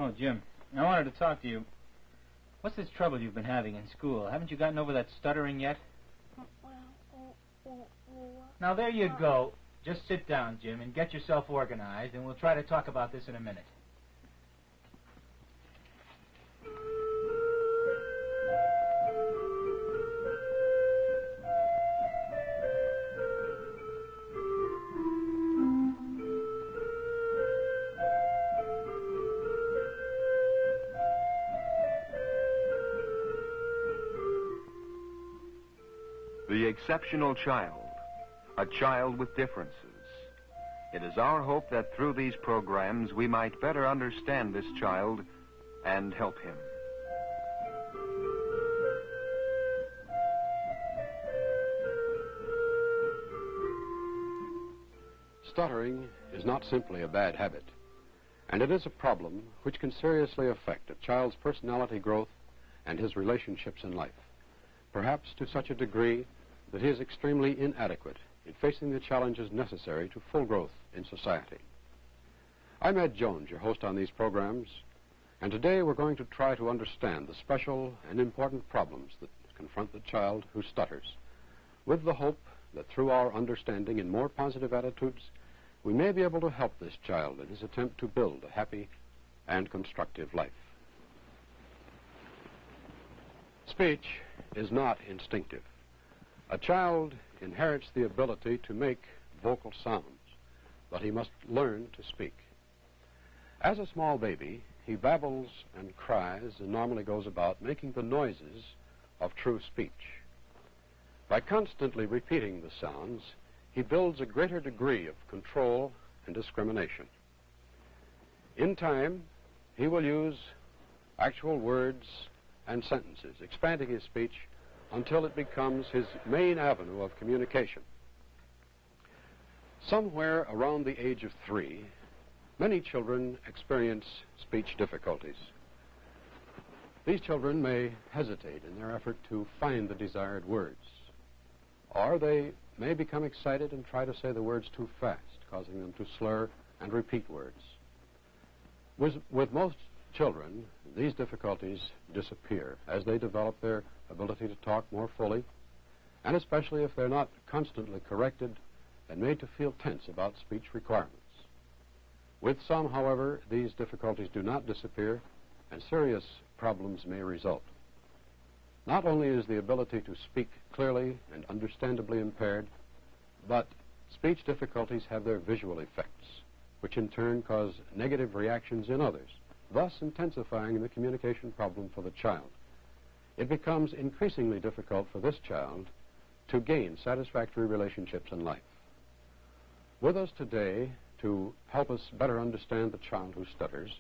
Oh, Jim, I wanted to talk to you. What's this trouble you've been having in school? Haven't you gotten over that stuttering yet? Now, there you go. Just sit down, Jim, and get yourself organized, and we'll try to talk about this in a minute. The exceptional child, a child with differences. It is our hope that through these programs we might better understand this child and help him. Stuttering is not simply a bad habit, and it is a problem which can seriously affect a child's personality growth and his relationships in life, perhaps to such a degree that he is extremely inadequate in facing the challenges necessary to full growth in society. I'm Ed Jones, your host on these programs, and today we're going to try to understand the special and important problems that confront the child who stutters, with the hope that through our understanding and more positive attitudes, we may be able to help this child in his attempt to build a happy and constructive life. Speech is not instinctive. A child inherits the ability to make vocal sounds, but he must learn to speak. As a small baby, he babbles and cries and normally goes about making the noises of true speech. By constantly repeating the sounds, he builds a greater degree of control and discrimination. In time, he will use actual words and sentences, expanding his speech until it becomes his main avenue of communication. Somewhere around the age of 3, many children experience speech difficulties. These children may hesitate in their effort to find the desired words, or they may become excited and try to say the words too fast, causing them to slur and repeat words. With most children, these difficulties disappear as they develop their ability to talk more fully, and especially if they're not constantly corrected and made to feel tense about speech requirements. With some, however, these difficulties do not disappear, and serious problems may result. Not only is the ability to speak clearly and understandably impaired, but speech difficulties have their visual effects, which in turn cause negative reactions in others, thus intensifying the communication problem for the child. It becomes increasingly difficult for this child to gain satisfactory relationships in life. With us today to help us better understand the child who stutters,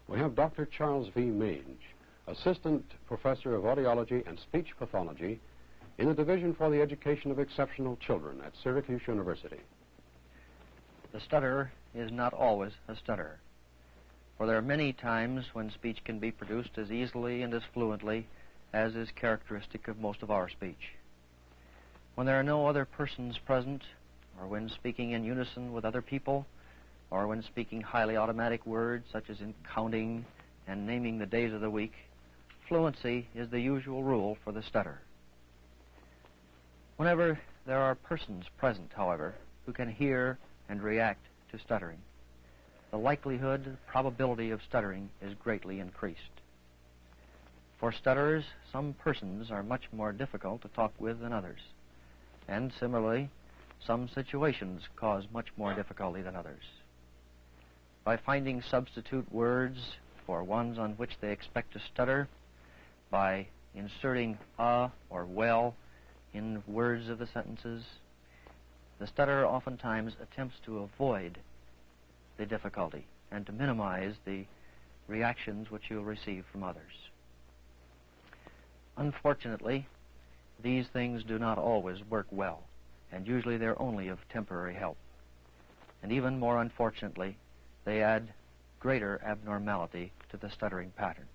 we have Dr. Charles V. Mange, Assistant Professor of Audiology and Speech Pathology in the Division for the Education of Exceptional Children at Syracuse University. The stutterer is not always a stutterer, for there are many times when speech can be produced as easily and as fluently as is characteristic of most of our speech. When there are no other persons present, or when speaking in unison with other people, or when speaking highly automatic words such as in counting and naming the days of the week, fluency is the usual rule for the stutterer. Whenever there are persons present, however, who can hear and react to stuttering, the likelihood, probability of stuttering is greatly increased. For stutterers, some persons are much more difficult to talk with than others, and similarly, some situations cause much more difficulty than others. By finding substitute words for ones on which they expect to stutter, by inserting or well in words of the sentences, the stutterer oftentimes attempts to avoid the difficulty and to minimize the reactions which you'll receive from others. Unfortunately, these things do not always work well, and usually they're only of temporary help. And even more unfortunately, they add greater abnormality to the stuttering pattern.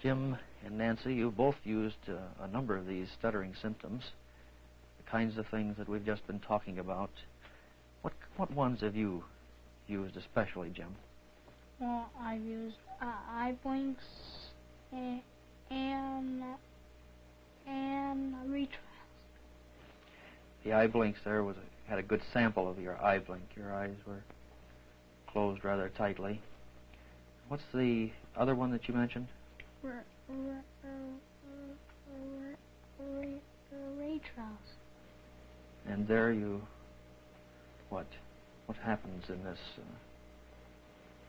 Jim and Nancy, you both used a number of these stuttering symptoms, the kinds of things that we've just been talking about. What ones have you used especially, Jim? Well, I've used eye blinks and retrials. The eye blinks there had a good sample of your eye blink. Your eyes were closed rather tightly. What's the other one that you mentioned? Retrials. And there what happens in this? I'm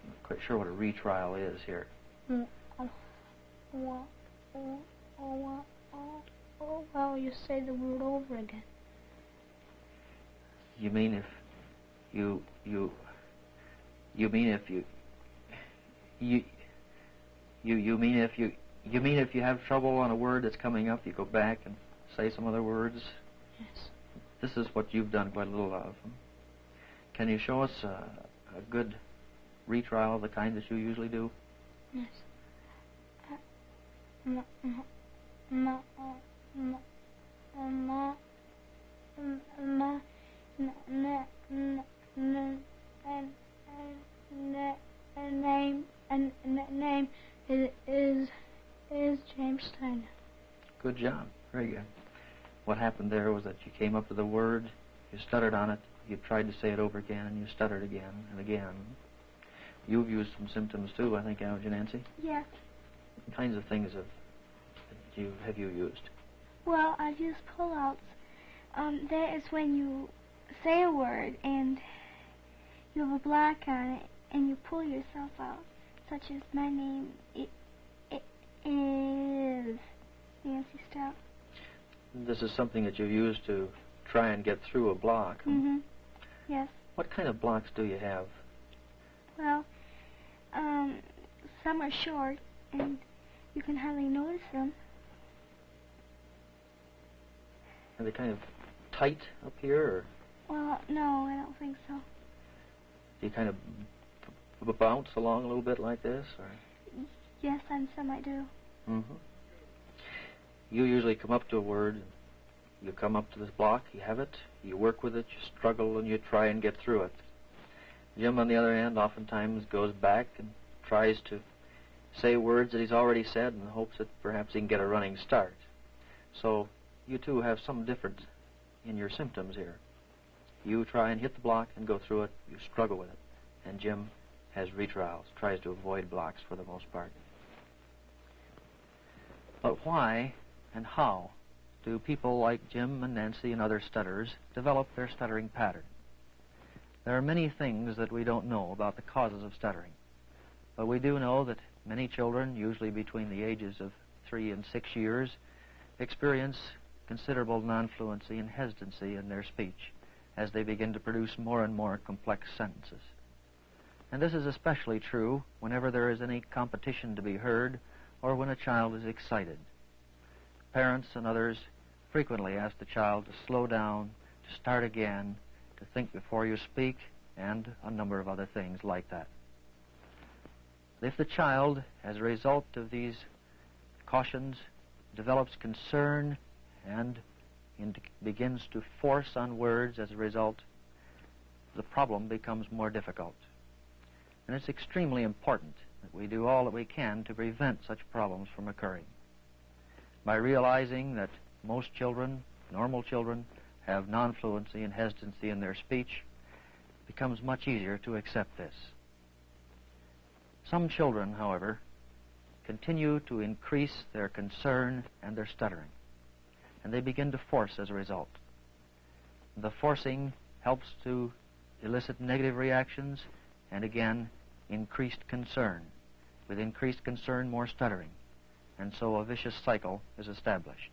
not quite sure what a retrial is here. Well, you say the word over again. You mean if you mean if you have trouble on a word that's coming up, you go back and say some other words? Yes. This is what you've done quite a little of. Can you show us a good retrial of the kind that you usually do? Yes. Name is James Steiner. Good job. Very good. What happened there was that you came up with a word, you stuttered on it, you tried to say it over again, and you stuttered again and again. You've used some symptoms too, I think, haven't you, Nancy? Yes. What kinds of things have you used? Well, I've used pull-outs. That is when you say a word and you have a block on it and you pull yourself out, such as my name is Nancy Stout. This is something that you use to try and get through a block. Mm-hmm. Yes. What kind of blocks do you have? Well, some are short and you can hardly notice them. Are they kind of tight up here, or? Well, no, I don't think so. Do you kind of bounce along a little bit like this, or? Yes, on some I do. Mm-hmm. You usually come up to a word, you come up to this block, you have it, you work with it, you struggle, and you try and get through it. Jim, on the other hand, oftentimes goes back and tries to say words that he's already said in the hopes that perhaps he can get a running start. So you two have some difference in your symptoms here. You try and hit the block and go through it, you struggle with it. And Jim has retrials, tries to avoid blocks for the most part. But why and how do people like Jim and Nancy and other stutterers develop their stuttering pattern? There are many things that we don't know about the causes of stuttering, but we do know that many children, usually between the ages of 3 and 6 years, experience considerable non-fluency and hesitancy in their speech as they begin to produce more and more complex sentences. And this is especially true whenever there is any competition to be heard or when a child is excited. Parents and others frequently ask the child to slow down, to start again, to think before you speak, and a number of other things like that. If the child, as a result of these cautions, develops concern and begins to force on words as a result, the problem becomes more difficult. And it's extremely important that we do all that we can to prevent such problems from occurring. By realizing that most children, normal children, have non-fluency and hesitancy in their speech, it becomes much easier to accept this. Some children, however, continue to increase their concern and their stuttering, and they begin to force as a result. The forcing helps to elicit negative reactions and, again, increased concern. With increased concern, more stuttering, and so a vicious cycle is established.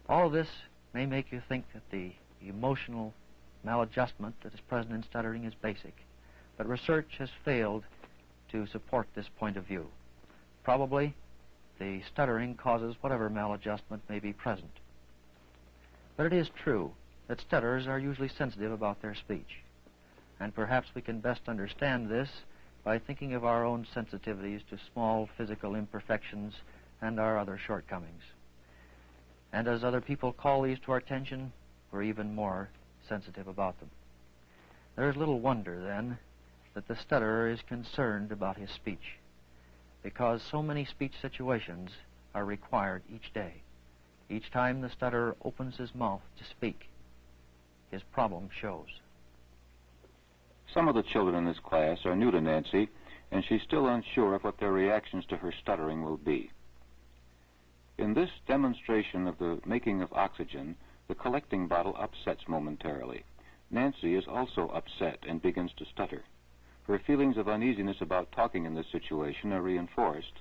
All of this may make you think that the emotional maladjustment that is present in stuttering is basic, but research has failed to support this point of view. Probably the stuttering causes whatever maladjustment may be present. But it is true that stutterers are usually sensitive about their speech, and perhaps we can best understand this by thinking of our own sensitivities to small physical imperfections and our other shortcomings. And as other people call these to our attention, we're even more sensitive about them. There is little wonder, then, that the stutterer is concerned about his speech, because so many speech situations are required each day. Each time the stutterer opens his mouth to speak, his problem shows. Some of the children in this class are new to Nancy, and she's still unsure of what their reactions to her stuttering will be. In this demonstration of the making of oxygen, the collecting bottle upsets momentarily. Nancy is also upset and begins to stutter. Her feelings of uneasiness about talking in this situation are reinforced,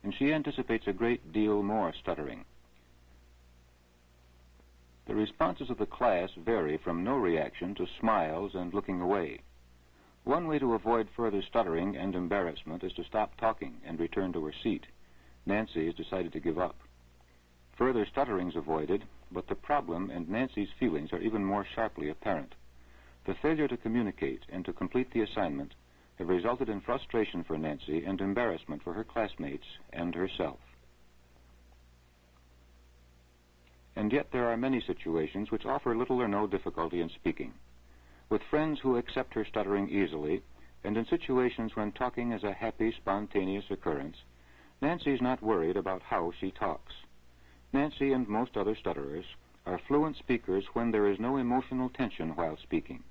and she anticipates a great deal more stuttering. The responses of the class vary from no reaction to smiles and looking away. One way to avoid further stuttering and embarrassment is to stop talking and return to her seat. Nancy has decided to give up. Further stuttering's avoided, but the problem and Nancy's feelings are even more sharply apparent. The failure to communicate and to complete the assignment have resulted in frustration for Nancy and embarrassment for her classmates and herself. And yet there are many situations which offer little or no difficulty in speaking. With friends who accept her stuttering easily, and in situations when talking is a happy, spontaneous occurrence, Nancy is not worried about how she talks. Nancy and most other stutterers are fluent speakers when there is no emotional tension while speaking,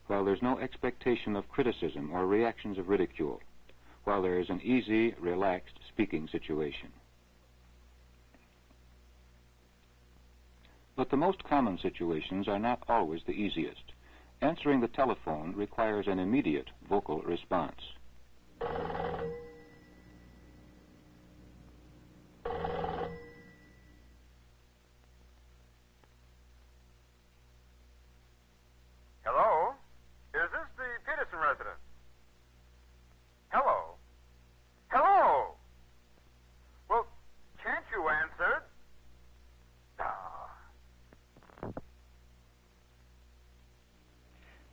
while there's no expectation of criticism or reactions of ridicule, while there is an easy, relaxed speaking situation. But the most common situations are not always the easiest. Answering the telephone requires an immediate vocal response. Hello? Is this the Peterson residence? Hello? Hello? Well, can't you answer?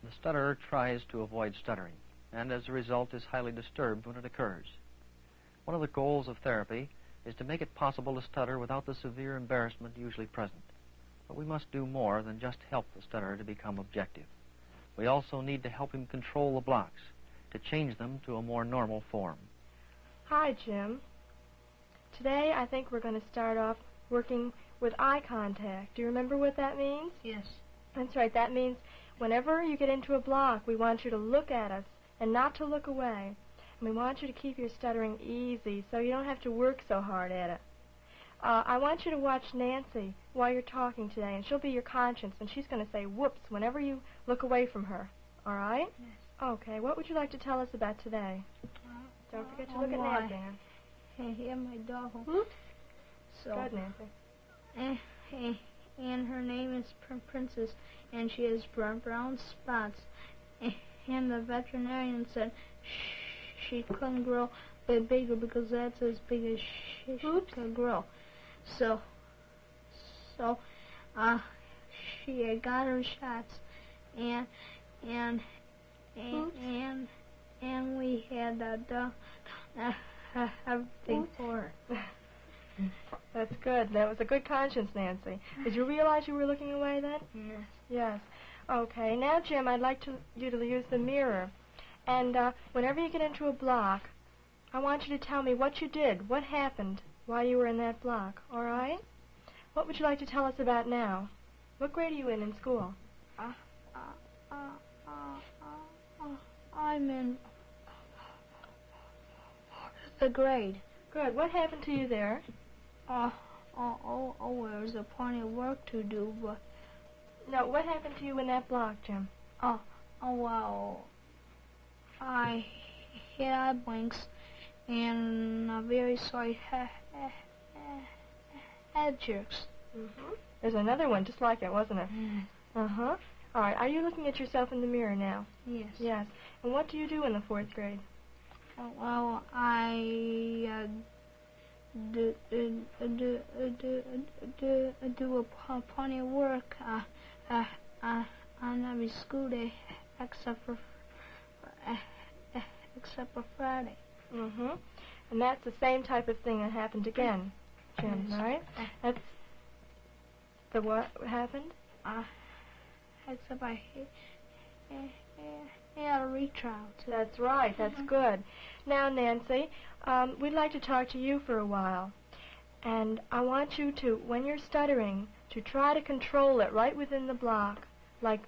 The stutterer tries to avoid stuttering, and as a result is highly disturbed when it occurs. One of the goals of therapy is to make it possible to stutter without the severe embarrassment usually present. But we must do more than just help the stutterer to become objective. We also need to help him control the blocks, to change them to a more normal form. Hi, Jim. Today I think we're going to start off working with eye contact. Do you remember what that means? Yes. That's right. That means whenever you get into a block, we want you to look at us and not to look away. And we want you to keep your stuttering easy so you don't have to work so hard at it. I want you to watch Nancy while you're talking today, and she'll be your conscience, and she's going to say whoops whenever you look away from her. All right? Yes. Okay. What would you like to tell us about today? Don't forget to look at Nancy. Hey, my dog. Whoops. So, Good, Nancy. And her name is Princess, and she has brown spots. And the veterinarian said she couldn't grow bigger because that's as big as she could grow. So she got her shots, and we had everything for her. That's good. That was a good conscience, Nancy. Did you realize you were looking away then? Yes. Yes. Okay. Now, Jim, I'd like you to use the mirror. And whenever you get into a block, I want you to tell me what you did, what happened while you were in that block. All right? What would you like to tell us about now? What grade are you in school? I'm in the grade. Good. What happened to you there? There's plenty of work to do, but... No, what happened to you in that block, Jim? Well, I hit eye blinks and a very sorry head jerks. Mm-hmm. There's another one just like it, wasn't it? Uh-huh. All right, are you looking at yourself in the mirror now? Yes. Yes. And what do you do in the 4th grade? Well, I do plenty of work on every school day except for Friday. Mm-hmm. And that's the same type of thing that happened again, Jim, Yes. right? That's the what happened? Except I had a retrial, too. That's right. That's good. Now, Nancy, we'd like to talk to you for a while. And I want you to, when you're stuttering, to try to control it right within the block, like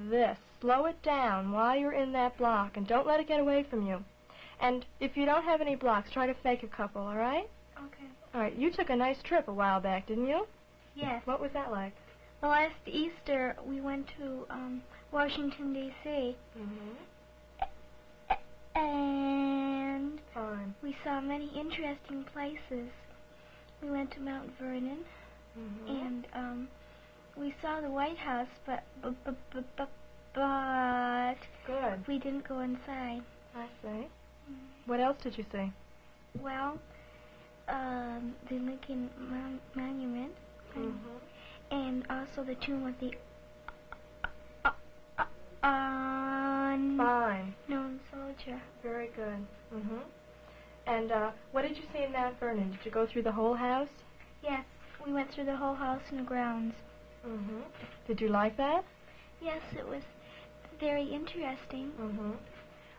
this. Slow it down while you're in that block, and don't let it get away from you. And if you don't have any blocks, try to fake a couple, all right? Okay. All right. You took a nice trip a while back, didn't you? Yes. What was that like? Well, last Easter, we went to Washington, D.C. And Fine. we saw many interesting places. We went to Mount Vernon, and we saw the White House, but Good. we didn't go inside. I see. What else did you see? Well, the Lincoln Monument, and also the tomb of the unknown soldier. Very good. And what did you see in Mount Vernon? Did you go through the whole house? Yes, we went through the whole house and grounds. Did you like that? Yes, it was very interesting.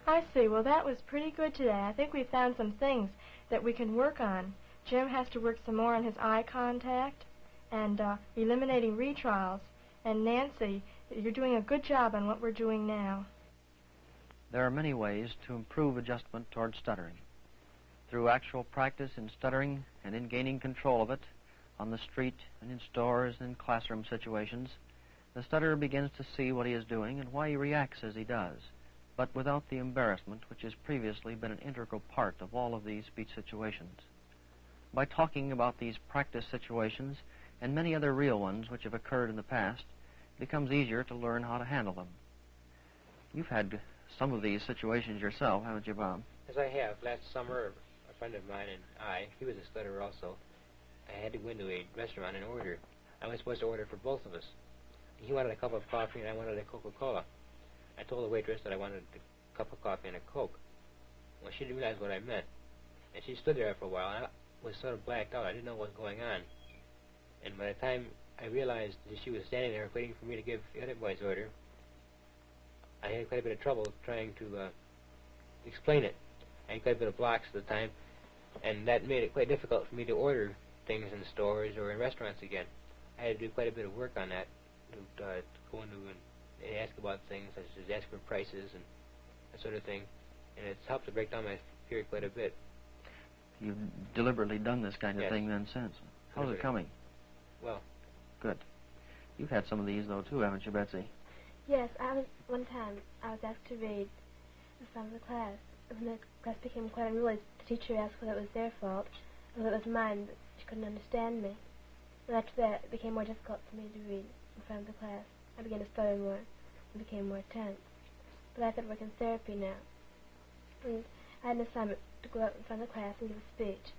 I see. Well, that was pretty good today. I think we found some things that we can work on. Jim has to work some more on his eye contact and eliminating retrials. And Nancy, you're doing a good job on what we're doing now. There are many ways to improve adjustment toward stuttering. Through actual practice in stuttering and in gaining control of it on the street and in stores and in classroom situations, the stutterer begins to see what he is doing and why he reacts as he does, but without the embarrassment which has previously been an integral part of all of these speech situations. By talking about these practice situations and many other real ones which have occurred in the past, it becomes easier to learn how to handle them. You've had some of these situations yourself, haven't you, Bob? Yes, I have. Last summer, a friend of mine and he was a stutterer also, I had to go into a restaurant and order. I was supposed to order for both of us. He wanted a cup of coffee and I wanted a Coca-Cola. I told the waitress that I wanted a cup of coffee and a Coke. Well, she didn't realize what I meant. And she stood there for a while, and I was sort of blacked out. I didn't know what was going on. And by the time I realized that she was standing there waiting for me to give the other boy's order, I had quite a bit of trouble trying to explain it. I had quite a bit of blocks at the time, and that made it quite difficult for me to order things in stores or in restaurants again. I had to do quite a bit of work on that, to go into and ask about things, such as ask for prices and that sort of thing, and it's helped to break down my fear quite a bit. You've deliberately done this kind of thing then since. How's it coming? well. Good. You've had some of these, though, too, haven't you, Betsy? Yes, one time I was asked to read in front of the class. When the class became quite unruly, the teacher asked whether it was their fault, or whether it was mine, but she couldn't understand me. And after that, it became more difficult for me to read in front of the class. I began to stutter more and became more tense. But I could work in therapy now. And I had an assignment to go out in front of the class and give a speech.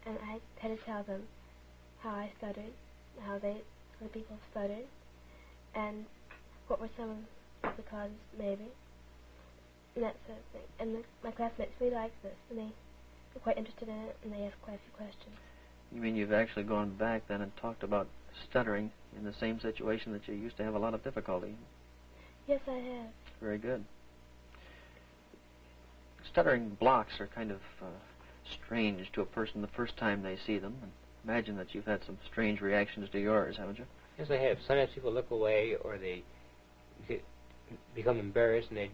And I had to tell them how I stuttered, how other people stuttered, and what were some of the causes, maybe, and that sort of thing. And my classmates really liked this, and they were quite interested in it, and they asked quite a few questions. You mean you've actually gone back then and talked about stuttering in the same situation that you used to have a lot of difficulty? Yes, I have. Very good. Stuttering blocks are kind of strange to a person the first time they see them. And imagine that you've had some strange reactions to yours, haven't you? Yes, I have. Sometimes people look away, or they become embarrassed, and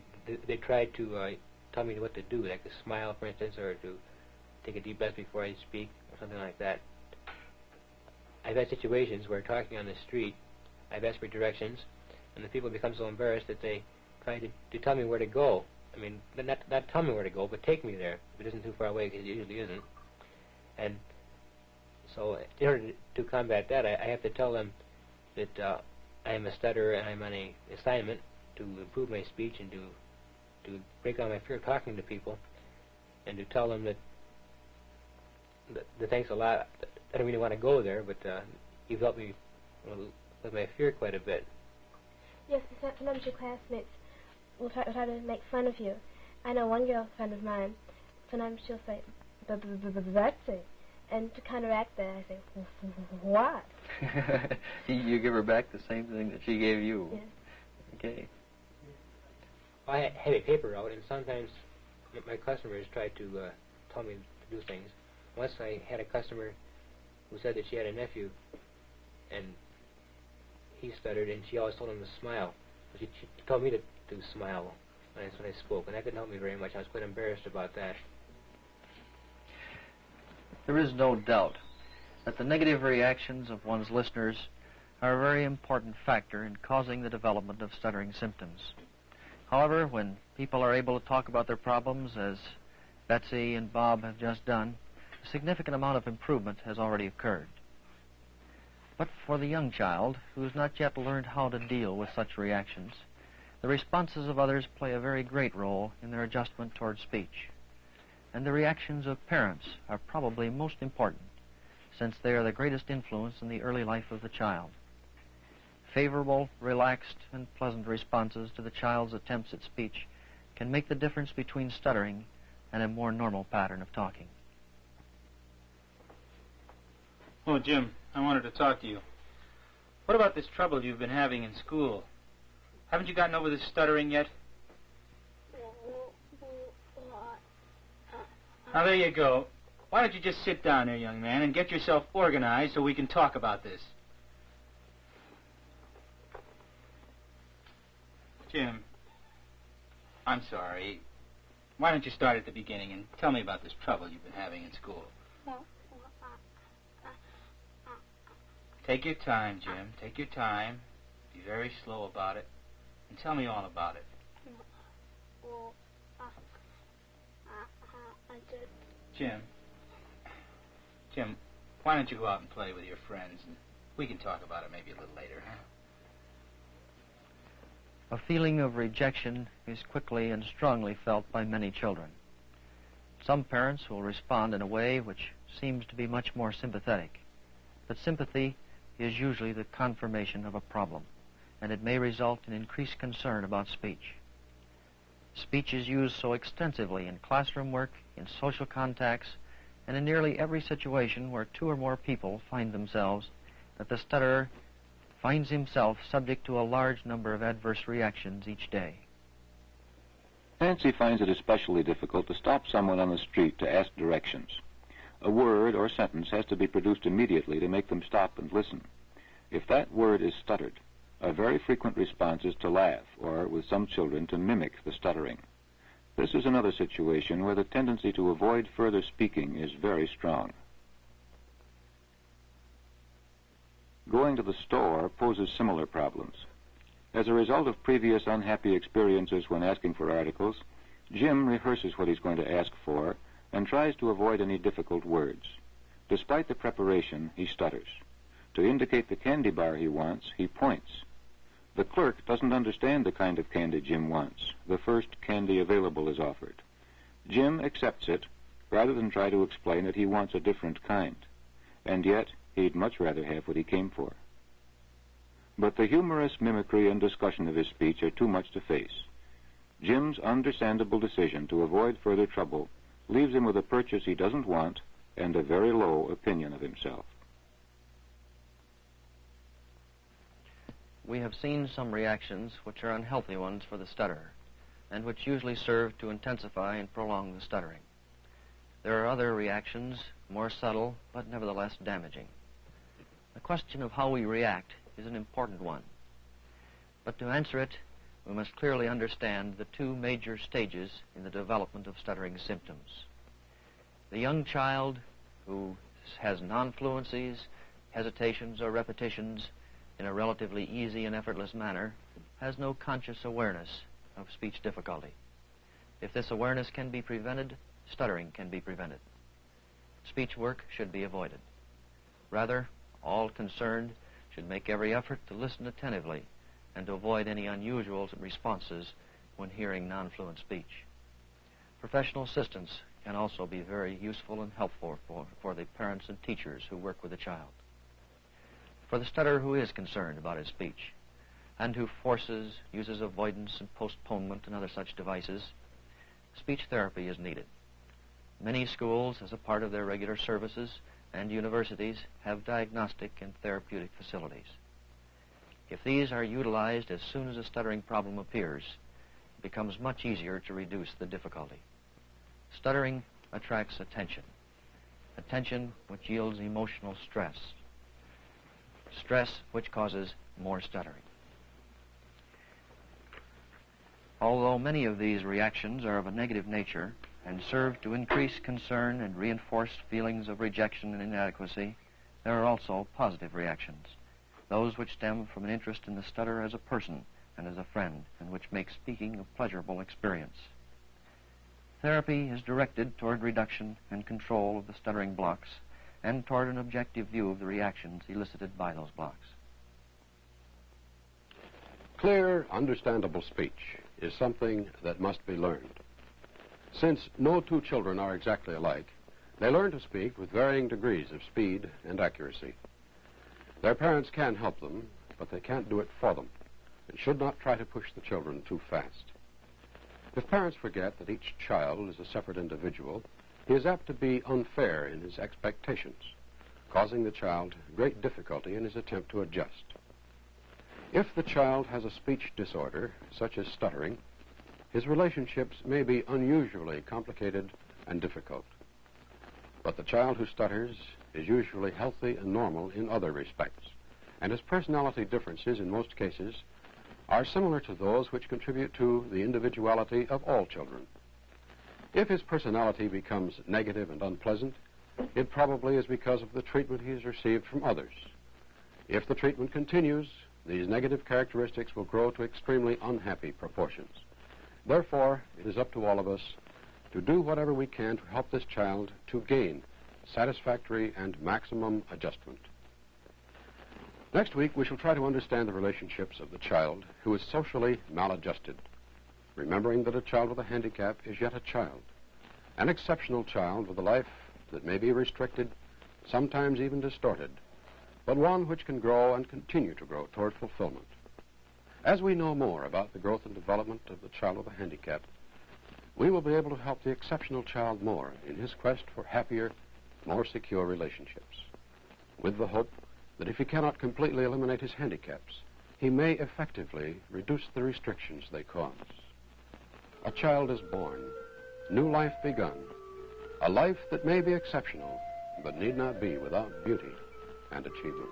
they try to tell me what to do, like to smile, for instance, or to take a deep breath before I speak, or something like that. I've had situations where, talking on the street, I've asked for directions, and the people become so embarrassed that they try to tell me where to go. I mean, not tell me where to go, but take me there, if it isn't too far away, because it usually isn't. And so, in order to combat that, I have to tell them that I am a stutterer and I'm on an assignment to improve my speech and to break down my fear of talking to people, and to tell them that thanks a lot. I don't really want to go there, but you've helped me with my fear quite a bit. Yes, sometimes your classmates will try to make fun of you. I know one girl friend of mine, sometimes she'll say, Betsy. And to counteract that, I say, what? You give her back the same thing that she gave you. Yes. Okay. I have a paper out, and sometimes my customers try to tell me to do things. Once I had a customer who said that she had a nephew, and he stuttered, and she always told him to smile. She told me to smile when I spoke, and that didn't help me very much. I was quite embarrassed about that. There is no doubt that the negative reactions of one's listeners are a very important factor in causing the development of stuttering symptoms. However, when people are able to talk about their problems, as Betsy and Bob have just done, a significant amount of improvement has already occurred. But for the young child, who has not yet learned how to deal with such reactions, the responses of others play a very great role in their adjustment toward speech. And the reactions of parents are probably most important, since they are the greatest influence in the early life of the child. Favorable, relaxed, and pleasant responses to the child's attempts at speech can make the difference between stuttering and a more normal pattern of talking. Oh, Jim, I wanted to talk to you. What about this trouble you've been having in school? Haven't you gotten over this stuttering yet? Now, there you go. Why don't you just sit down there, young man, and get yourself organized so we can talk about this? Jim, I'm sorry. Why don't you start at the beginning and tell me about this trouble you've been having in school? Take your time, Jim. Take your time. Be very slow about it. And tell me all about it. Jim, why don't you go out and play with your friends, and we can talk about it maybe a little later, huh? A feeling of rejection is quickly and strongly felt by many children. Some parents will respond in a way which seems to be much more sympathetic, but sympathy is usually the confirmation of a problem, and it may result in increased concern about speech. Speech is used so extensively in classroom work, in social contacts, and in nearly every situation where two or more people find themselves that the stutterer finds himself subject to a large number of adverse reactions each day. Nancy finds it especially difficult to stop someone on the street to ask directions. A word or sentence has to be produced immediately to make them stop and listen. If that word is stuttered, a very frequent response is to laugh, or, with some children, to mimic the stuttering. This is another situation where the tendency to avoid further speaking is very strong. Going to the store poses similar problems. As a result of previous unhappy experiences when asking for articles, Jim rehearses what he's going to ask for and tries to avoid any difficult words. Despite the preparation, he stutters. To indicate the candy bar he wants, he points. The clerk doesn't understand the kind of candy Jim wants. The first candy available is offered. Jim accepts it rather than try to explain that he wants a different kind. And yet, he'd much rather have what he came for. But the humorous mimicry and discussion of his speech are too much to face. Jim's understandable decision to avoid further trouble leaves him with a purchase he doesn't want and a very low opinion of himself. We have seen some reactions which are unhealthy ones for the stutterer, and which usually serve to intensify and prolong the stuttering. There are other reactions, more subtle, but nevertheless damaging. The question of how we react is an important one. But to answer it, we must clearly understand the two major stages in the development of stuttering symptoms. The young child who has non-fluencies, hesitations, or repetitions in a relatively easy and effortless manner has no conscious awareness of speech difficulty. If this awareness can be prevented, stuttering can be prevented. Speech work should be avoided. Rather, all concerned should make every effort to listen attentively and to avoid any unusual responses when hearing non-fluent speech. Professional assistance can also be very useful and helpful for the parents and teachers who work with the child. For the stutterer who is concerned about his speech and who uses avoidance and postponement and other such devices, speech therapy is needed. Many schools, as a part of their regular services, and universities have diagnostic and therapeutic facilities. If these are utilized as soon as a stuttering problem appears, it becomes much easier to reduce the difficulty. Stuttering attracts attention. Attention which yields emotional stress. Stress which causes more stuttering. Although many of these reactions are of a negative nature and serve to increase concern and reinforce feelings of rejection and inadequacy, there are also positive reactions, those which stem from an interest in the stutterer as a person and as a friend, and which make speaking a pleasurable experience. Therapy is directed toward reduction and control of the stuttering blocks and toward an objective view of the reactions elicited by those blocks. Clear, understandable speech is something that must be learned. Since no two children are exactly alike, they learn to speak with varying degrees of speed and accuracy. Their parents can help them, but they can't do it for them, and should not try to push the children too fast. If parents forget that each child is a separate individual, he is apt to be unfair in his expectations, causing the child great difficulty in his attempt to adjust. If the child has a speech disorder, such as stuttering, his relationships may be unusually complicated and difficult. But the child who stutters is usually healthy and normal in other respects, and his personality differences in most cases are similar to those which contribute to the individuality of all children. If his personality becomes negative and unpleasant, it probably is because of the treatment he has received from others. If the treatment continues, these negative characteristics will grow to extremely unhappy proportions. Therefore, it is up to all of us to do whatever we can to help this child to gain satisfactory and maximum adjustment. Next week, we shall try to understand the relationships of the child who is socially maladjusted, remembering that a child with a handicap is yet a child, an exceptional child with a life that may be restricted, sometimes even distorted, but one which can grow and continue to grow toward fulfillment. As we know more about the growth and development of the child with a handicap, we will be able to help the exceptional child more in his quest for happier, more secure relationships, with the hope that if he cannot completely eliminate his handicaps, he may effectively reduce the restrictions they cause. A child is born, new life begun, a life that may be exceptional, but need not be without beauty and achievement.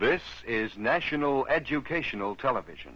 This is National Educational Television.